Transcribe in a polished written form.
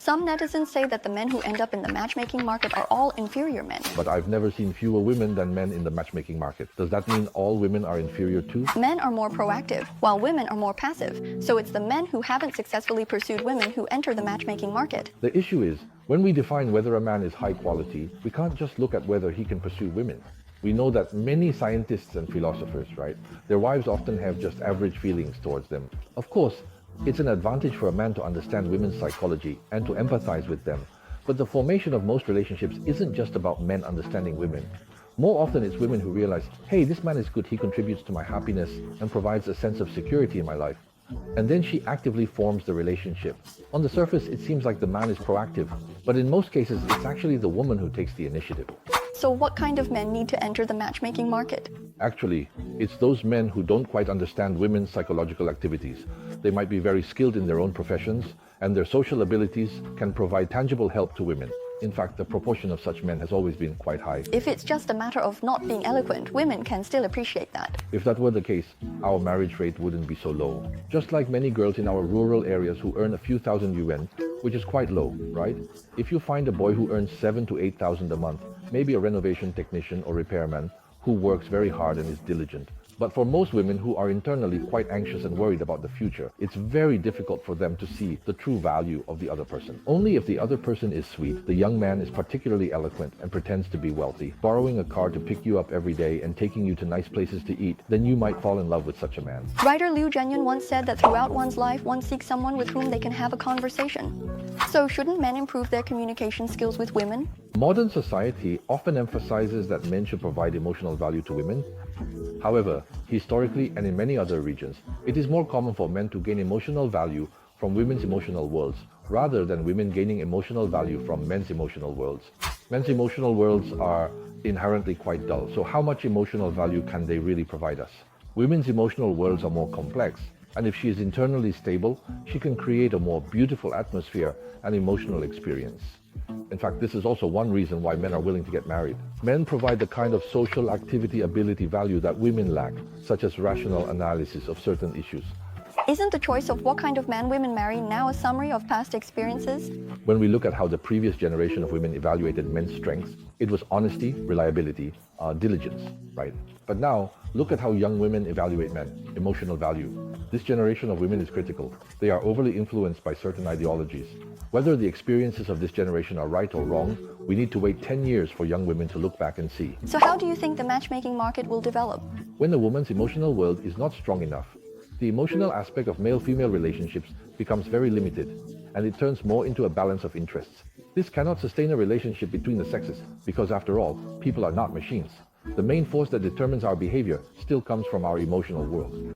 Some netizens say that the men who end up in the matchmaking market are all inferior men. But I've never seen fewer women than men in the matchmaking market. Does that mean all women are inferior too? Men are more proactive, while women are more passive. So it's the men who haven't successfully pursued women who enter the matchmaking market. The issue is, when we define whether a man is high quality, we can't just look at whether he can pursue women. We know that many scientists and philosophers, right, their wives often have just average feelings towards them. Of course, it's an advantage for a man to understand women's psychology and to empathize with them. But the formation of most relationships isn't just about men understanding women. More often it's women who realize, hey, this man is good, he contributes to my happiness and provides a sense of security in my life. And then she actively forms the relationship. On the surface, it seems like the man is proactive, but in most cases, it's actually the woman who takes the initiative. So what kind of men need to enter the matchmaking market? Actually, it's those men who don't quite understand women's psychological activities. They might be very skilled in their own professions, and their social abilities can provide tangible help to women. In fact, the proportion of such men has always been quite high. If it's just a matter of not being eloquent, women can still appreciate that. If that were the case, our marriage rate wouldn't be so low. Just like many girls in our rural areas who earn a few thousand yuan, which is quite low, right? If you find a boy who earns 7,000 to 8,000 a month, maybe a renovation technician or repairman who works very hard and is diligent. But for most women who are internally quite anxious and worried about the future, it's very difficult for them to see the true value of the other person. Only if the other person is sweet, the young man is particularly eloquent and pretends to be wealthy, borrowing a car to pick you up every day and taking you to nice places to eat, then you might fall in love with such a man. Writer Liu Zhenyun once said that throughout one's life, one seeks someone with whom they can have a conversation. So shouldn't men improve their communication skills with women? Modern society often emphasizes that men should provide emotional value to women. However, historically and in many other regions, it is more common for men to gain emotional value from women's emotional worlds, rather than women gaining emotional value from men's emotional worlds. Men's emotional worlds are inherently quite dull, so how much emotional value can they really provide us? Women's emotional worlds are more complex, and if she is internally stable, she can create a more beautiful atmosphere and emotional experience. In fact, this is also one reason why men are willing to get married. Men provide the kind of social activity ability value that women lack, such as rational analysis of certain issues. Isn't the choice of what kind of man women marry now a summary of past experiences? When we look at how the previous generation of women evaluated men's strengths, it was honesty, reliability, diligence, right? But now, look at how young women evaluate men, emotional value. This generation of women is critical. They are overly influenced by certain ideologies. Whether the experiences of this generation are right or wrong, we need to wait 10 years for young women to look back and see. So how do you think the matchmaking market will develop? When a woman's emotional world is not strong enough, the emotional aspect of male-female relationships becomes very limited, and it turns more into a balance of interests. This cannot sustain a relationship between the sexes, because after all, people are not machines. The main force that determines our behavior still comes from our emotional world.